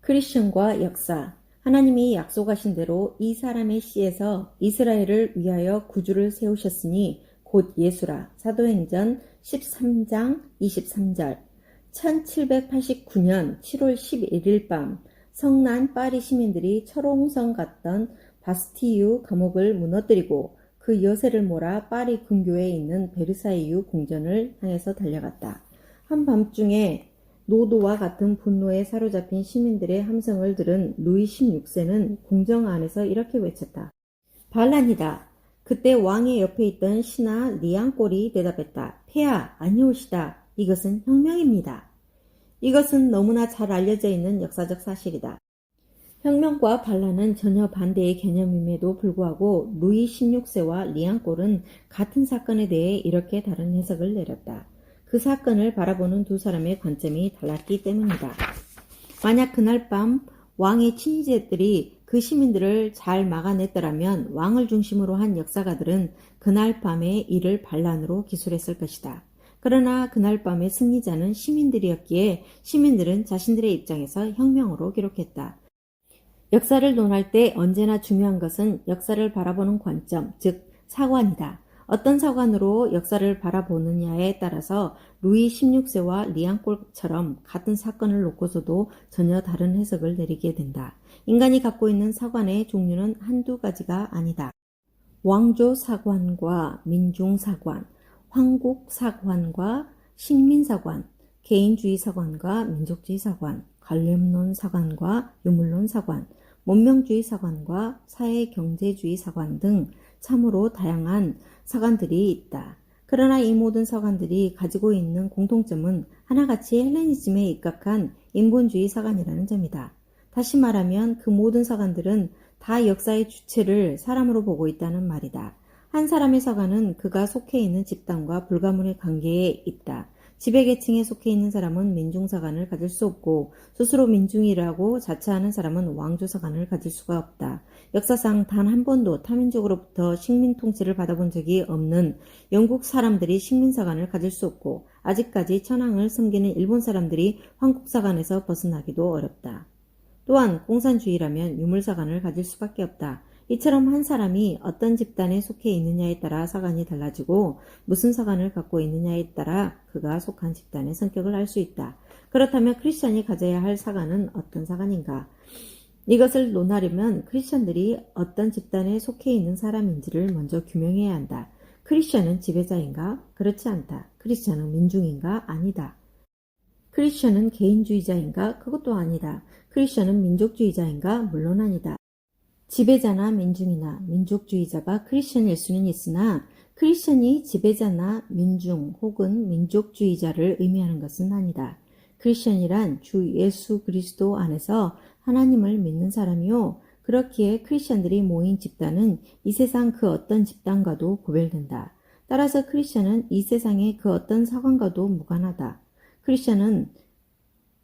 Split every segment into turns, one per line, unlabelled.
크리스천과 역사. 하나님이 약속하신 대로 이 사람의 씨에서 이스라엘을 위하여 구주를 세우셨으니 곧 예수라. 사도행전 13장 23절. 1789년 7월 11일 밤 성난 파리 시민들이 철옹성 같던 바스티유 감옥을 무너뜨리고 그 여세를 몰아 파리 근교에 있는 베르사유 궁전을 향해서 달려갔다. 한밤중에 노도와 같은 분노에 사로잡힌 시민들의 함성을 들은 루이 16세는 궁정 안에서 이렇게 외쳤다. 반란이다. 그때 왕의 옆에 있던 신하 리앙골이 대답했다. 폐하, 아니오시다. 이것은 혁명입니다. 이것은 너무나 잘 알려져 있는 역사적 사실이다. 혁명과 반란은 전혀 반대의 개념임에도 불구하고 루이 16세와 리앙골은 같은 사건에 대해 이렇게 다른 해석을 내렸다. 그 사건을 바라보는 두 사람의 관점이 달랐기 때문이다. 만약 그날 밤 왕의 친위제들이 그 시민들을 잘 막아냈더라면 왕을 중심으로 한 역사가들은 그날 밤에 이를 반란으로 기술했을 것이다. 그러나 그날 밤의 승리자는 시민들이었기에 시민들은 자신들의 입장에서 혁명으로 기록했다. 역사를 논할 때 언제나 중요한 것은 역사를 바라보는 관점, 즉 사관이다. 어떤 사관으로 역사를 바라보느냐에 따라서 루이 16세와 리앙골처럼 같은 사건을 놓고서도 전혀 다른 해석을 내리게 된다. 인간이 갖고 있는 사관의 종류는 한두 가지가 아니다. 왕조 사관과 민중 사관, 황국 사관과 식민 사관, 개인주의 사관과 민족주의 사관, 관념론 사관과 유물론 사관, 문명주의 사관과 사회경제주의 사관 등 참으로 다양한 사관들이 있다. 그러나 이 모든 사관들이 가지고 있는 공통점은 하나같이 헬레니즘에 입각한 인본주의 사관이라는 점이다. 다시 말하면 그 모든 사관들은 다 역사의 주체를 사람으로 보고 있다는 말이다. 한 사람의 사관은 그가 속해 있는 집단과 불가분의 관계에 있다. 지배계층에 속해 있는 사람은 민중사관을 가질 수 없고 스스로 민중이라고 자처하는 사람은 왕조사관을 가질 수가 없다. 역사상 단 한 번도 타민족으로부터 식민 통치를 받아본 적이 없는 영국 사람들이 식민사관을 가질 수 없고 아직까지 천황을 섬기는 일본 사람들이 황국사관에서 벗어나기도 어렵다. 또한 공산주의라면 유물사관을 가질 수밖에 없다. 이처럼 한 사람이 어떤 집단에 속해 있느냐에 따라 사관이 달라지고 무슨 사관을 갖고 있느냐에 따라 그가 속한 집단의 성격을 알 수 있다. 그렇다면 크리스천이 가져야 할 사관은 어떤 사관인가? 이것을 논하려면 크리스천들이 어떤 집단에 속해 있는 사람인지를 먼저 규명해야 한다. 크리스천은 지배자인가? 그렇지 않다. 크리스천은 민중인가? 아니다. 크리스천은 개인주의자인가? 그것도 아니다. 크리스천은 민족주의자인가? 물론 아니다. 지배자나 민중이나 민족주의자가 크리스천일 수는 있으나 크리스천이 지배자나 민중 혹은 민족주의자를 의미하는 것은 아니다. 크리스천이란 주 예수 그리스도 안에서 하나님을 믿는 사람이요. 그렇기에 크리스천들이 모인 집단은 이 세상 그 어떤 집단과도 구별된다. 따라서 크리스천은 이 세상의 그 어떤 사관과도 무관하다. 크리스천은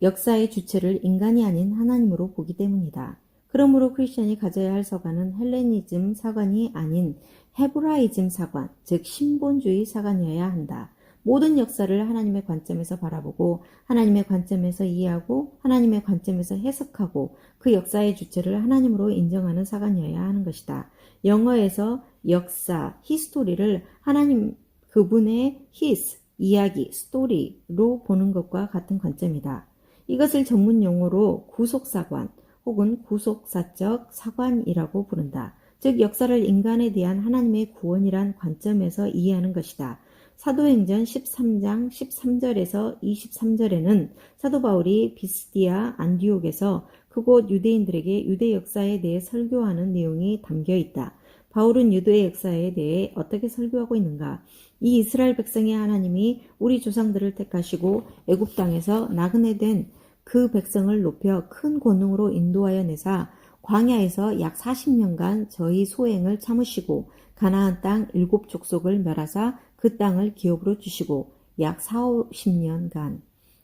역사의 주체를 인간이 아닌 하나님으로 보기 때문이다. 그러므로 크리스천이 가져야 할 사관은 헬레니즘 사관이 아닌 헤브라이즘 사관, 즉 신본주의 사관이어야 한다. 모든 역사를 하나님의 관점에서 바라보고 하나님의 관점에서 이해하고 하나님의 관점에서 해석하고 그 역사의 주체를 하나님으로 인정하는 사관이어야 하는 것이다. 영어에서 역사, 히스토리를 하나님 그분의 his, 이야기, 스토리로 보는 것과 같은 관점이다. 이것을 전문 용어로 구속사관 혹은 구속사적 사관이라고 부른다. 즉 역사를 인간에 대한 하나님의 구원이란 관점에서 이해하는 것이다. 사도행전 13장 13절에서 23절에는 사도 바울이 비스디아 안디옥에서 그곳 유대인들에게 유대 역사에 대해 설교하는 내용이 담겨 있다. 바울은 유대의 역사에 대해 어떻게 설교하고 있는가? 이 이스라엘 백성의 하나님이 우리 조상들을 택하시고 애굽 땅에서 나그네 된 그 백성을 높여 큰 권능으로 인도하여 내사 광야에서 약 40년간 저희 소행을 참으시고 가나안 땅 7족속을 멸하사 그 땅을 기업으로 주시고 약 40-50년간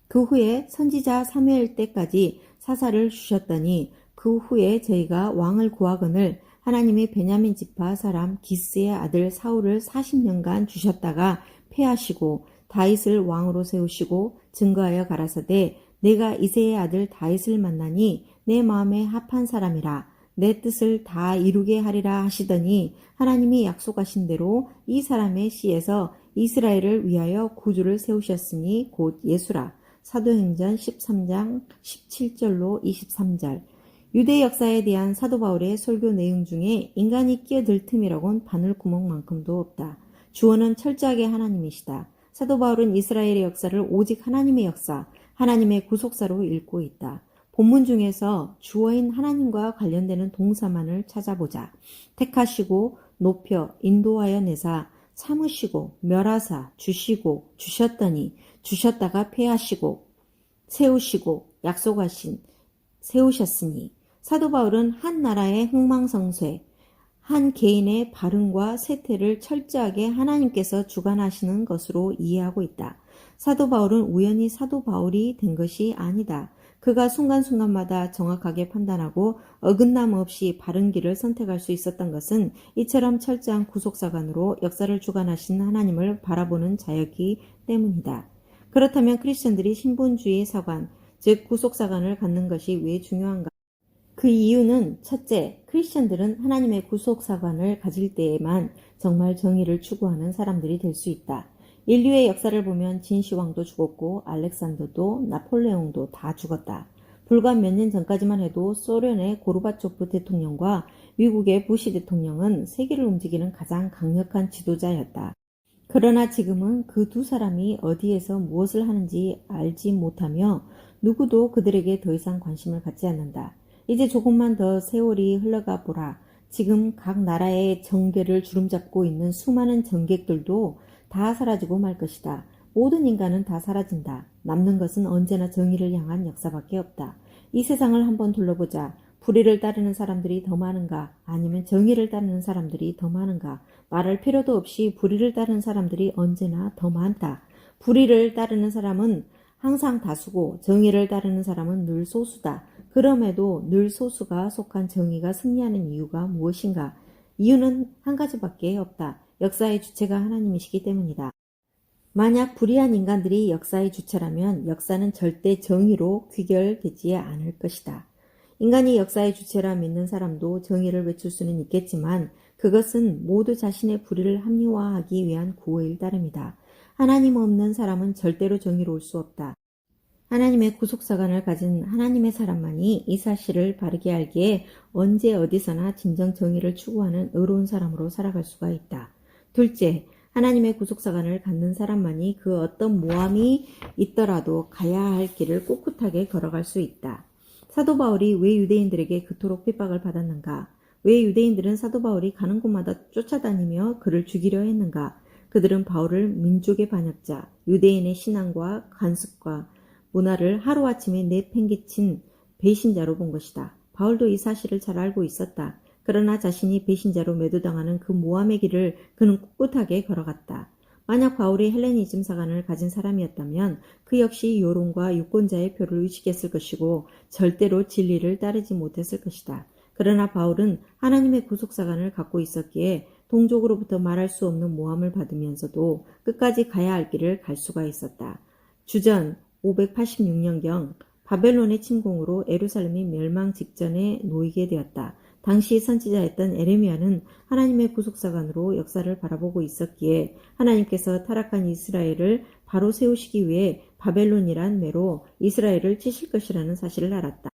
그 후에 선지자 사무엘 때까지 사사를 주셨더니 그 후에 저희가 왕을 구하거늘 하나님의 베냐민 지파 사람 기스의 아들 사울을 40년간 주셨다가 패하시고 다윗을 왕으로 세우시고 증거하여 가라사대 내가 이새의 아들 다윗을 만나니 내 마음에 합한 사람이라 내 뜻을 다 이루게 하리라 하시더니 하나님이 약속하신 대로 이 사람의 씨에서 이스라엘을 위하여 구주를 세우셨으니 곧 예수라. 사도행전 13장 17절로 23절. 유대 역사에 대한 사도 바울의 설교 내용 중에 인간이 끼어들 틈이라곤 바늘구멍만큼도 없다. 주어는 철저하게 하나님이시다. 사도 바울은 이스라엘의 역사를 오직 하나님의 역사, 하나님의 구속사로 읽고 있다. 본문 중에서 주어인 하나님과 관련되는 동사만을 찾아보자. 택하시고 높여 인도하여 내사 참으시고 멸하사 주시고 주셨더니 주셨다가 폐하시고 세우시고 약속하신 세우셨으니. 사도 바울은 한 나라의 흥망성쇠, 한 개인의 발음과 세태를 철저하게 하나님께서 주관하시는 것으로 이해하고 있다. 사도 바울은 우연히 사도 바울이 된 것이 아니다. 그가 순간순간마다 정확하게 판단하고 어긋남 없이 바른 길을 선택할 수 있었던 것은 이처럼 철저한 구속사관으로 역사를 주관하신 하나님을 바라보는 자였기 때문이다. 그렇다면 크리스천들이 신본주의 사관, 즉 구속사관을 갖는 것이 왜 중요한가? 그 이유는 첫째, 크리스천들은 하나님의 구속사관을 가질 때에만 정말 정의를 추구하는 사람들이 될 수 있다. 인류의 역사를 보면 진시황도 죽었고 알렉산더도 나폴레옹도 다 죽었다. 불과 몇 년 전까지만 해도 소련의 고르바초프 대통령과 미국의 부시 대통령은 세계를 움직이는 가장 강력한 지도자였다. 그러나 지금은 그 두 사람이 어디에서 무엇을 하는지 알지 못하며 누구도 그들에게 더 이상 관심을 갖지 않는다. 이제 조금만 더 세월이 흘러가 보라. 지금 각 나라의 정계를 주름잡고 있는 수많은 정객들도 다 사라지고 말 것이다. 모든 인간은 다 사라진다. 남는 것은 언제나 정의를 향한 역사밖에 없다. 이 세상을 한번 둘러보자. 불의를 따르는 사람들이 더 많은가? 아니면 정의를 따르는 사람들이 더 많은가? 말할 필요도 없이 불의를 따르는 사람들이 언제나 더 많다. 불의를 따르는 사람은 항상 다수고 정의를 따르는 사람은 늘 소수다. 그럼에도 늘 소수가 속한 정의가 승리하는 이유가 무엇인가? 이유는 한 가지밖에 없다. 역사의 주체가 하나님이시기 때문이다. 만약 불의한 인간들이 역사의 주체라면 역사는 절대 정의로 귀결되지 않을 것이다. 인간이 역사의 주체라 믿는 사람도 정의를 외칠 수는 있겠지만 그것은 모두 자신의 불의를 합리화하기 위한 구호일 따름이다. 하나님 없는 사람은 절대로 정의로울 수 없다. 하나님의 구속사관을 가진 하나님의 사람만이 이 사실을 바르게 알기에 언제 어디서나 진정 정의를 추구하는 의로운 사람으로 살아갈 수가 있다. 둘째, 하나님의 구속사관을 갖는 사람만이 그 어떤 모함이 있더라도 가야 할 길을 꿋꿋하게 걸어갈 수 있다. 사도 바울이 왜 유대인들에게 그토록 핍박을 받았는가? 왜 유대인들은 사도 바울이 가는 곳마다 쫓아다니며 그를 죽이려 했는가? 그들은 바울을 민족의 반역자, 유대인의 신앙과 관습과 문화를 하루아침에 내팽개친 배신자로 본 것이다. 바울도 이 사실을 잘 알고 있었다. 그러나 자신이 배신자로 매도당하는 그 모함의 길을 그는 꿋꿋하게 걸어갔다. 만약 바울이 헬레니즘 사관을 가진 사람이었다면 그 역시 요론과 유권자의 표를 의식했을 것이고 절대로 진리를 따르지 못했을 것이다. 그러나 바울은 하나님의 구속사관을 갖고 있었기에 동족으로부터 말할 수 없는 모함을 받으면서도 끝까지 가야 할 길을 갈 수가 있었다. 주전 586년경 바벨론의 침공으로 예루살렘이 멸망 직전에 놓이게 되었다. 당시 선지자였던 에레미야는 하나님의 구속사관으로 역사를 바라보고 있었기에 하나님께서 타락한 이스라엘을 바로 세우시기 위해 바벨론이란 매로 이스라엘을 치실 것이라는 사실을 알았다.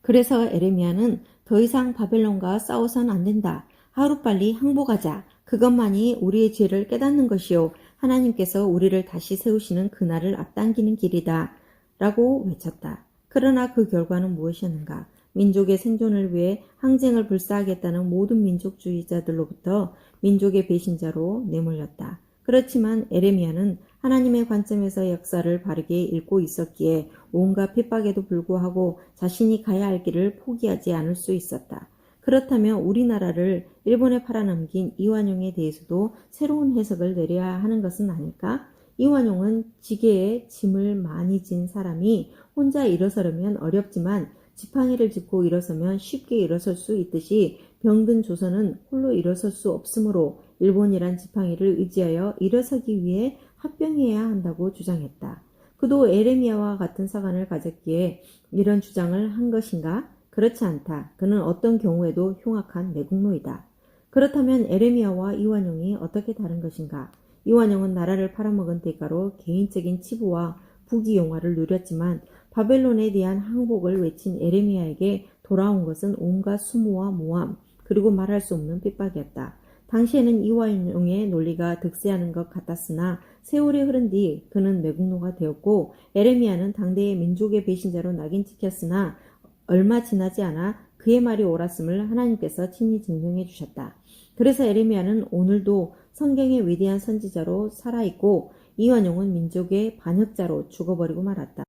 그래서 에레미야는 더 이상 바벨론과 싸워선 안 된다. 하루빨리 항복하자. 그것만이 우리의 죄를 깨닫는 것이요. 하나님께서 우리를 다시 세우시는 그날을 앞당기는 길이다. 라고 외쳤다. 그러나 그 결과는 무엇이었는가? 민족의 생존을 위해 항쟁을 불사하겠다는 모든 민족주의자들로부터 민족의 배신자로 내몰렸다. 그렇지만 에레미야는 하나님의 관점에서 역사를 바르게 읽고 있었기에 온갖 핍박에도 불구하고 자신이 가야 할 길을 포기하지 않을 수 있었다. 그렇다면 우리나라를 일본에 팔아넘긴 이완용에 대해서도 새로운 해석을 내려야 하는 것은 아닐까? 이완용은 지게에 짐을 많이 진 사람이 혼자 일어서려면 어렵지만 지팡이를 짚고 일어서면 쉽게 일어설 수 있듯이 병든 조선은 홀로 일어설 수 없으므로 일본이란 지팡이를 의지하여 일어서기 위해 합병해야 한다고 주장했다. 그도 에레미야와 같은 사관을 가졌기에 이런 주장을 한 것인가? 그렇지 않다. 그는 어떤 경우에도 흉악한 매국노이다. 그렇다면 에레미야와 이완용이 어떻게 다른 것인가? 이완용은 나라를 팔아먹은 대가로 개인적인 치부와 부귀영화를 누렸지만 바벨론에 대한 항복을 외친 에레미야에게 돌아온 것은 온갖 수모와 모함, 그리고 말할 수 없는 핍박이었다. 당시에는 이완용의 논리가 득세하는 것 같았으나 세월이 흐른 뒤 그는 매국노가 되었고 에레미야는 당대의 민족의 배신자로 낙인 찍혔으나 얼마 지나지 않아 그의 말이 옳았음을 하나님께서 친히 증명해 주셨다. 그래서 에레미야는 오늘도 성경의 위대한 선지자로 살아있고 이완용은 민족의 반역자로 죽어버리고 말았다.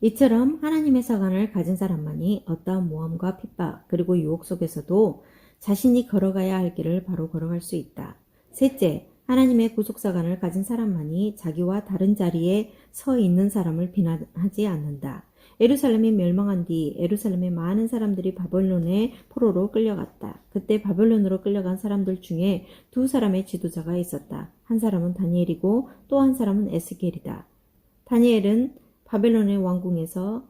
이처럼 하나님의 사관을 가진 사람만이 어떠한 모함과 핍박 그리고 유혹 속에서도 자신이 걸어가야 할 길을 바로 걸어갈 수 있다. 셋째, 하나님의 구속사관을 가진 사람만이 자기와 다른 자리에 서 있는 사람을 비난하지 않는다. 예루살렘이 멸망한 뒤 예루살렘의 많은 사람들이 바벨론의 포로로 끌려갔다. 그때 바벨론으로 끌려간 사람들 중에 두 사람의 지도자가 있었다. 한 사람은 다니엘이고 또 한 사람은 에스겔이다. 다니엘은 바벨론의 왕궁에서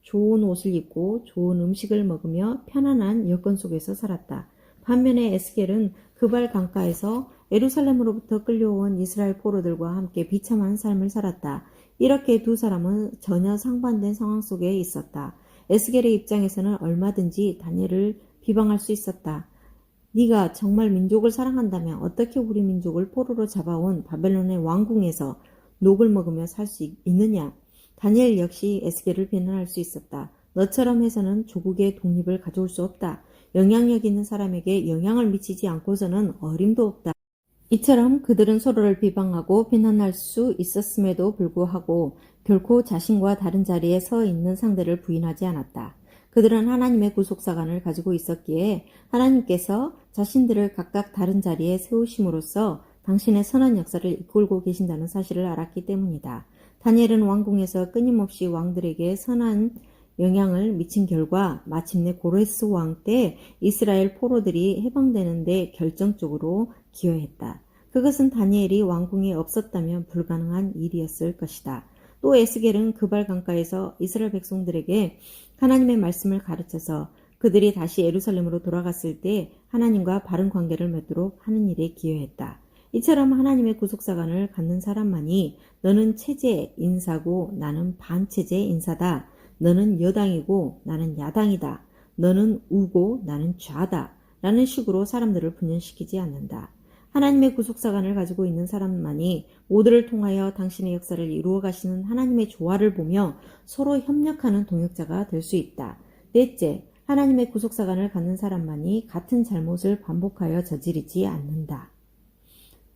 좋은 옷을 입고 좋은 음식을 먹으며 편안한 여건 속에서 살았다. 반면에 에스겔은 그발 강가에서 예루살렘으로부터 끌려온 이스라엘 포로들과 함께 비참한 삶을 살았다. 이렇게 두 사람은 전혀 상반된 상황 속에 있었다. 에스겔의 입장에서는 얼마든지 다니엘을 비방할 수 있었다. 네가 정말 민족을 사랑한다면 어떻게 우리 민족을 포로로 잡아온 바벨론의 왕궁에서 녹을 먹으며 살 수 있느냐? 다니엘 역시 에스겔을 비난할 수 있었다. 너처럼 해서는 조국의 독립을 가져올 수 없다. 영향력 있는 사람에게 영향을 미치지 않고서는 어림도 없다. 이처럼 그들은 서로를 비방하고 비난할 수 있었음에도 불구하고 결코 자신과 다른 자리에 서 있는 상대를 부인하지 않았다. 그들은 하나님의 구속사관을 가지고 있었기에 하나님께서 자신들을 각각 다른 자리에 세우심으로써 당신의 선한 역사를 이끌고 계신다는 사실을 알았기 때문이다. 다니엘은 왕궁에서 끊임없이 왕들에게 선한 영향을 미친 결과 마침내 고레스 왕 때 이스라엘 포로들이 해방되는 데 결정적으로 기여했다. 그것은 다니엘이 왕궁에 없었다면 불가능한 일이었을 것이다. 또 에스겔은 그발 강가에서 이스라엘 백성들에게 하나님의 말씀을 가르쳐서 그들이 다시 예루살렘으로 돌아갔을 때 하나님과 바른 관계를 맺도록 하는 일에 기여했다. 이처럼 하나님의 구속사관을 갖는 사람만이 너는 체제 인사고 나는 반체제 인사다. 너는 여당이고 나는 야당이다. 너는 우고 나는 좌다. 라는 식으로 사람들을 분열시키지 않는다. 하나님의 구속사관을 가지고 있는 사람만이 모두를 통하여 당신의 역사를 이루어 가시는 하나님의 조화를 보며 서로 협력하는 동역자가 될 수 있다. 넷째, 하나님의 구속사관을 갖는 사람만이 같은 잘못을 반복하여 저지르지 않는다.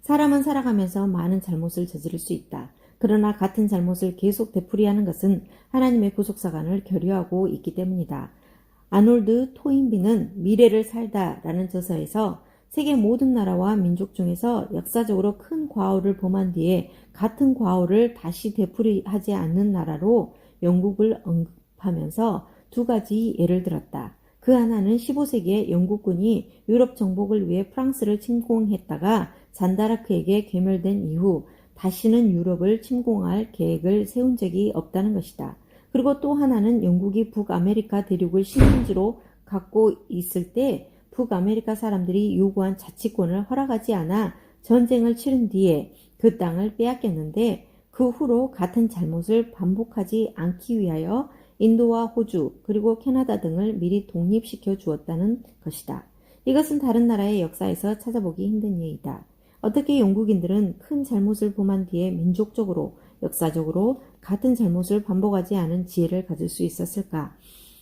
사람은 살아가면서 많은 잘못을 저지를 수 있다. 그러나 같은 잘못을 계속 되풀이하는 것은 하나님의 구속사관을 결여하고 있기 때문이다. 아놀드 토인비는 미래를 살다라는 저서에서 세계 모든 나라와 민족 중에서 역사적으로 큰 과오를 범한 뒤에 같은 과오를 다시 되풀이하지 않는 나라로 영국을 언급하면서 두 가지 예를 들었다. 그 하나는 15세기에 영국군이 유럽 정복을 위해 프랑스를 침공했다가 잔다라크에게 괴멸된 이후 다시는 유럽을 침공할 계획을 세운 적이 없다는 것이다. 그리고 또 하나는 영국이 북아메리카 대륙을 식민지로 갖고 있을 때 북아메리카 사람들이 요구한 자치권을 허락하지 않아 전쟁을 치른 뒤에 그 땅을 빼앗겼는데 그 후로 같은 잘못을 반복하지 않기 위하여 인도와 호주 그리고 캐나다 등을 미리 독립시켜 주었다는 것이다. 이것은 다른 나라의 역사에서 찾아보기 힘든 예이다. 어떻게 영국인들은 큰 잘못을 범한 뒤에 민족적으로, 역사적으로 같은 잘못을 반복하지 않은 지혜를 가질 수 있었을까?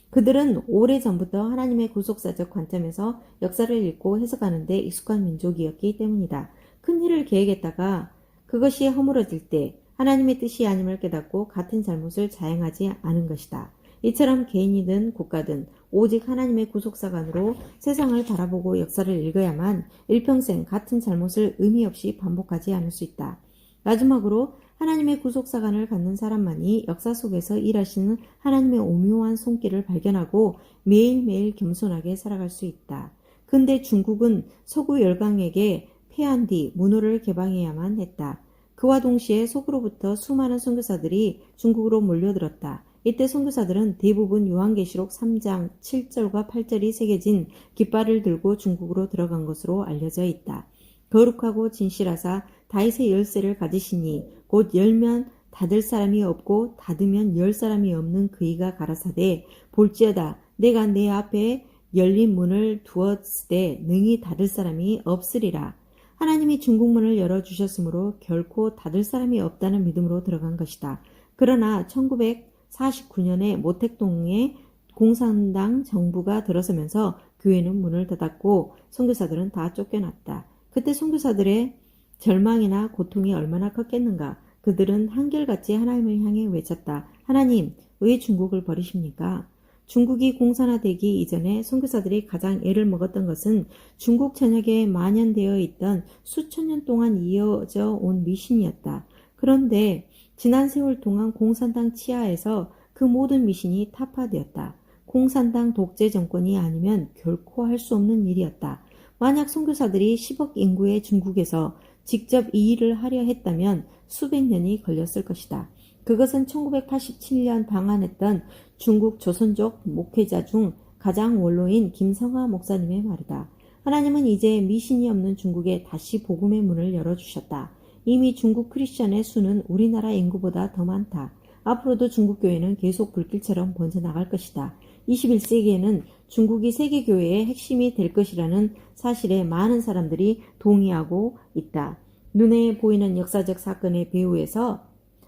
그들은 오래전부터 하나님의 구속사적 관점에서 역사를 읽고 해석하는 데 익숙한 민족이었기 때문이다. 큰 일을 계획했다가 그것이 허물어질 때 하나님의 뜻이 아님을 깨닫고 같은 잘못을 자행하지 않은 것이다. 이처럼 개인이든 국가든 오직 하나님의 구속사관으로 세상을 바라보고 역사를 읽어야만 일평생 같은 잘못을 의미 없이 반복하지 않을 수 있다. 마지막으로 하나님의 구속사관을 갖는 사람만이 역사 속에서 일하시는 하나님의 오묘한 손길을 발견하고 매일매일 겸손하게 살아갈 수 있다. 근데 중국은 서구 열강에게 패한 뒤 문호를 개방해야만 했다. 그와 동시에 서구로부터 수많은 선교사들이 중국으로 몰려들었다. 이때 선교사들은 대부분 요한계시록 3장 7절과 8절이 새겨진 깃발을 들고 중국으로 들어간 것으로 알려져 있다. 거룩하고 진실하사 다윗의 열쇠를 가지시니 곧 열면 닫을 사람이 없고 닫으면 열 사람이 없는 그이가 가라사대 볼지어다 내가 내 앞에 열린 문을 두었으되 능히 닫을 사람이 없으리라. 하나님이 중국문을 열어주셨으므로 결코 닫을 사람이 없다는 믿음으로 들어간 것이다. 그러나 1949년에 모택동에 공산당 정부가 들어서면서 교회는 문을 닫았고 선교사들은 다 쫓겨났다. 그때 선교사들의 절망이나 고통이 얼마나 컸겠는가. 그들은 한결같이 하나님을 향해 외쳤다. 하나님, 왜 중국을 버리십니까? 중국이 공산화되기 이전에 선교사들이 가장 애를 먹었던 것은 중국 전역에 만연되어 있던 수천 년 동안 이어져 온 미신이었다. 그런데 지난 세월 동안 공산당 치하에서 그 모든 미신이 타파되었다. 공산당 독재 정권이 아니면 결코 할 수 없는 일이었다. 만약 선교사들이 10억 인구의 중국에서 직접 이 일을 하려 했다면 수백 년이 걸렸을 것이다. 그것은 1987년 방한했던 중국 조선족 목회자 중 가장 원로인 김성하 목사님의 말이다. 하나님은 이제 미신이 없는 중국에 다시 복음의 문을 열어주셨다. 이미 중국 크리스천의 수는 우리나라 인구보다 더 많다. 앞으로도 중국 교회는 계속 불길처럼 번져나갈 것이다. 21세기에는 중국이 세계교회의 핵심이 될 것이라는 사실에 많은 사람들이 동의하고 있다. 눈에 보이는 역사적 사건의 배후에서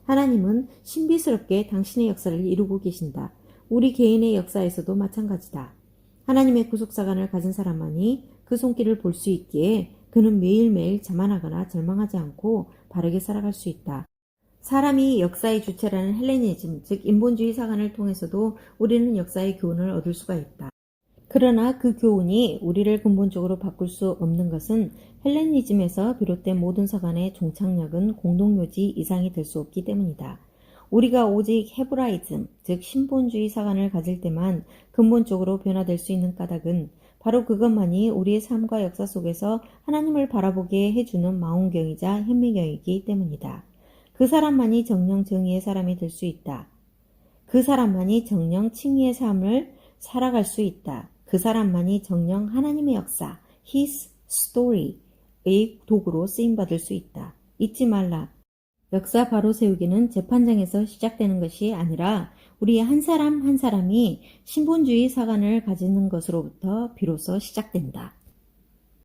하나님은 신비스럽게 당신의 역사를 이루고 계신다. 우리 개인의 역사에서도 마찬가지다. 하나님의 구속사관을 가진 사람만이 그 손길을 볼 수 있기에 그는 매일매일 자만하거나 절망하지 않고 바르게 살아갈 수 있다. 사람이 역사의 주체라는 헬레니즘, 즉 인본주의 사관을 통해서도 우리는 역사의 교훈을 얻을 수가 있다. 그러나 그 교훈이 우리를 근본적으로 바꿀 수 없는 것은 헬레니즘에서 비롯된 모든 사관의 종착역은 공동묘지 이상이 될 수 없기 때문이다. 우리가 오직 헤브라이즘, 즉 신본주의 사관을 가질 때만 근본적으로 변화될 수 있는 까닭은 바로 그것만이 우리의 삶과 역사 속에서 하나님을 바라보게 해주는 망원경이자 현미경이기 때문이다. 그 사람만이 정령 정의의 사람이 될 수 있다. 그 사람만이 정령 칭의의 삶을 살아갈 수 있다. 그 사람만이 정령 하나님의 역사, His Story의 도구로 쓰임받을 수 있다. 잊지 말라. 역사 바로 세우기는 재판장에서 시작되는 것이 아니라 우리 한 사람 한 사람이 신본주의 사관을 가지는 것으로부터 비로소 시작된다.